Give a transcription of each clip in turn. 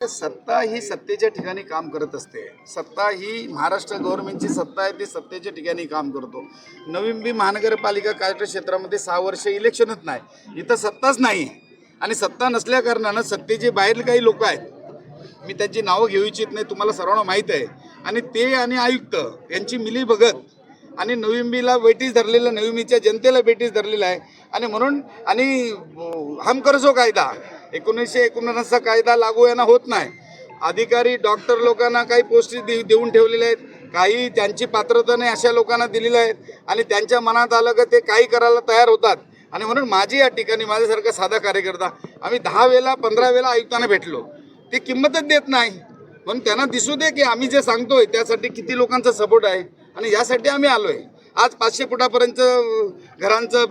सत्ता ही सत्तेच्या ठिकाणी काम करत असते. सत्ता ही महाराष्ट्र गव्हर्नमेंटची सत्ता आहे, ती सत्तेच्या ठिकाणी काम करतो. नवी मुंबई महानगरपालिका कार्यक्षेत्रामध्ये 6 वर्ष इलेक्शनच नाही, इथं सत्ताच नाही आहे. आणि सत्ता नसल्या कारणानं सत्तेचे बाहेर काही लोक आहेत, मी त्यांची नावं घेऊ इच्छित नाही, तुम्हाला सर्वांना माहीत आहे. आणि ते आणि आयुक्त यांची मिलीभगत आणि नवी मुंबईला वेटीस धरलेलं, नवी मुंबईच्या जनतेला वेटीस धरलेलं आहे. आणि म्हणून हम कर्जो कायदा 1949चा कायदा लागू यांना होत नाही. अधिकारी डॉक्टर लोकांना काही पोस्टी देऊन ठेवलेल्या आहेत, काही त्यांची पात्रता नाही अशा लोकांना दिलेल्या आहेत. आणि त्यांच्या मनात आलं की ते काही करायला तयार होतात. आणि म्हणून माझी या ठिकाणी माझ्यासारखा साधा कार्यकर्ता आम्ही 10 वेळा 15 वेळा आयुक्तांना भेटलो, ते किंमतच देत नाही. म्हणून त्यांना दिसू दे की आम्ही जे सांगतोय त्यासाठी किती लोकांचा सपोर्ट आहे. आणि यासाठी आम्ही आलोय. आज 500 फुटापर्यंत घरांचं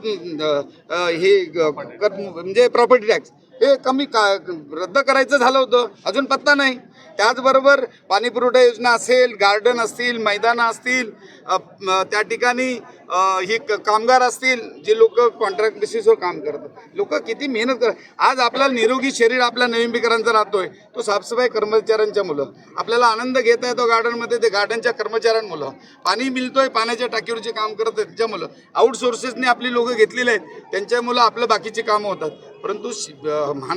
म्हणजे प्रॉपर्टी टॅक्स हे कमी रद्द करायचं झालं होतं, अजून पत्ता नाही. त्याचबरोबर पाणी पुरवठा योजना असेल, गार्डन असतील, मैदानं असतील, त्या ठिकाणी ही कामगार असतील जे लोक कॉन्ट्रॅक्ट बेसिसवर काम करतात, लोक किती मेहनत करतात. आज आपल्याला निरोगी शरीर आपल्या नवी मुंबईकरांचा राहतोय तो साफसफाई कर्मचाऱ्यांच्या मुलं. आपल्याला आनंद घेता येतो गार्डनमध्ये ते गार्डनच्या कर्मचाऱ्यांमुळं. पाणी मिळतोय पाण्याच्या टाकीवरचे काम करत आहेत त्याच्या मुलं. आउटसोर्सेसने आपली लोकं घेतलेली आहेत त्यांच्या मुलं आपलं बाकीची कामं होतात. परंतु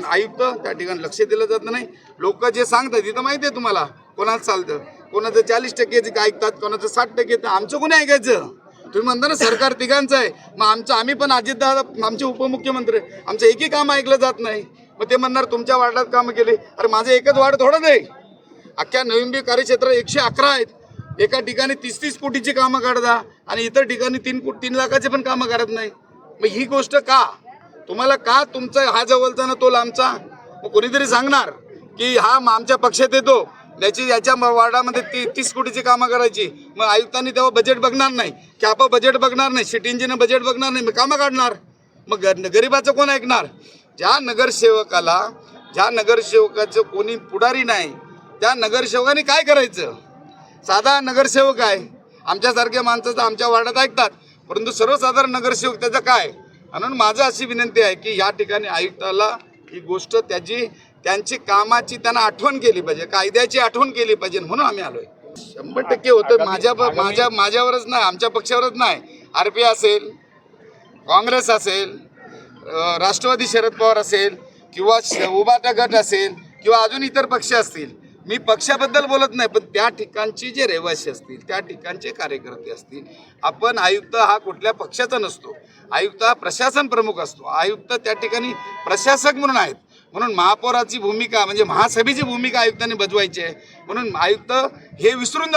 आयुक्त त्या ठिकाणी लक्ष दिलं जात नाही. लोक जे सांगतात तिथं माहिती आहे तुम्हाला कोणाचं चालतं, कोणाचं 40% ऐकतात, कोणाचं 60%. आमचं कोणी ऐकायचं? तुम्ही म्हणता ना सरकार तिघांचं आहे, मग आम्ही पण अजितदादा आमचे उपमुख्यमंत्री, आमचं एकही काम ऐकलं जात नाही. मग ते म्हणणार तुमच्या वार्डात कामं केले. अरे माझं एकच वार्ड थोडं नाही, अख्ख्या नवी मुंबई कार्यक्षेत्र 111 आहेत. एका ठिकाणी 30-30 कोटीची कामं काढता आणि इतर ठिकाणी 3 लाखाचे पण कामं काढत नाही. मग ही गोष्ट का तुम्हाला, का तुमचा हा जवळचा ना तो लांबचा? मग कोणीतरी सांगणार की हा आमच्या पक्षात येतो, याच्या वार्डामध्ये 30 कोटीची कामं करायची. मग आयुक्तांनी तेव्हा बजेट बघणार नाही, कॅपा बजेट बघणार नाही, सिटी इंजिनियर बजेट बघणार नाही, मग कामं काढणार. मग गरिबाचं कोण ऐकणार? ज्या नगरसेवकाचं कोणी पुढारी नाही त्या नगरसेवकाने काय करायचं? साधा नगरसेवक आहे, आमच्यासारख्या माणसाचं आमच्या वार्डात ऐकतात, परंतु सर्वसाधारण नगरसेवक त्याचं काय? म्हणून माझं अशी विनंती आहे की या ठिकाणी आयुक्ताला ही गोष्ट त्यांची कामाची त्यांना आठवण केली पाहिजे, कायद्याची आठवण केली पाहिजे. म्हणून आम्ही आलोय. 100% होतं. माझ्यावरच नाही, आमच्या पक्षावरच नाही. RP असेल, काँग्रेस असेल, राष्ट्रवादी शरद पवार असेल, किंवा उभाटा गट असेल, किंवा अजून इतर पक्ष असतील. मी पक्षाबद्दल बोलत नाही, पण त्या ठिकाणचे जे रहिवासी असतील, त्या ठिकाणचे कार्यकर्ते असतील. आपण आयुक्त हा कुठल्या पक्षाचा नसतो, आयुक्त हा प्रशासन प्रमुख असतो. आयुक्त त्या ठिकाणी प्रशासक म्हणून आहेत. म्हणून महापौराची भूमिका म्हणजे महासभेची भूमिका आयुक्तांनी बजवायची आहे. म्हणून आयुक्त हे विसरून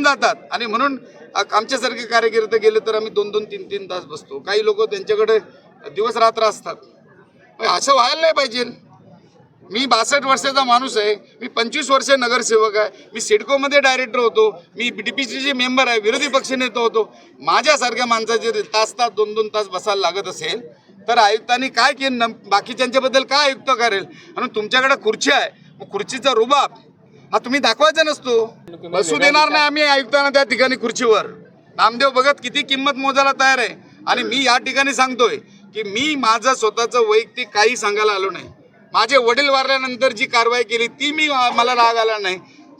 जातात. आणि म्हणून आमच्यासारखे कार्यकर्ते गेले तर आम्ही 2-2, 3-3 तास बसतो. काही लोक त्यांच्याकडे दिवस रात्र असतात. असं व्हायला नाही पाहिजे. मी 62 वर्षाचा माणूस आहे, मी 25 वर्ष नगरसेवक आहे, मी सिडकोमध्ये डायरेक्टर होतो, मी DPCचे मेंबर आहे, विरोधी पक्षनेता होतो. माझ्यासारख्या माणसाचे तास 2-2 तास बसायला लागत असेल तर आयुक्तांनी काय केलं? बाकीच्यांच्याबद्दल काय आयुक्त करेल? आणि तुमच्याकडे खुर्ची आहे, मग खुर्चीचा रुबाब हा तुम्ही दाखवायचा नसतो. बसू देणार नाही आम्ही आयुक्तांना त्या ठिकाणी खुर्चीवर. नामदेव भगत किती किंमत मोजायला तयार आहे. आणि मी या ठिकाणी सांगतोय की मी माझं स्वतःचं वैयक्तिक काही सांगायला आलो नाही. माझे वडील वारल्यानंतर जी कारवाई केली ती मला राग आला नाही.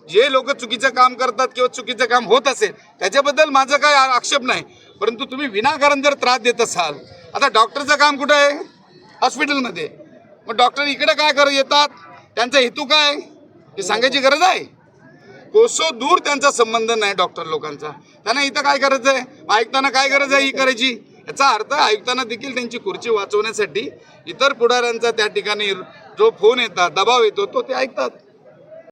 जे लोक चुकीचं काम करतात किंवा चुकीचं काम होत असेल त्याच्याबद्दल माझं काय आक्षेप नाही. परंतु तुम्ही विनाकारण जर त्रास देत असाल, आता डॉक्टरचं काम कुठं आहे? हॉस्पिटलमध्ये. मग डॉक्टर इकडे काय करत येतात? त्यांचा हेतू काय हे सांगायची गरज आहे? कोसो दूर त्यांचा संबंध नाही डॉक्टर लोकांचा. त्यांना इथं काय करायचं आहे? आयुक्तांना काय गरज आहे ही करायची? याचा अर्थ आयुक्तांना देखील त्यांची खुर्ची वाचवण्यासाठी इतर पुढाऱ्यांचा त्या ठिकाणी जो फोन येतात, दबाव येतो, तो ते ऐकतात.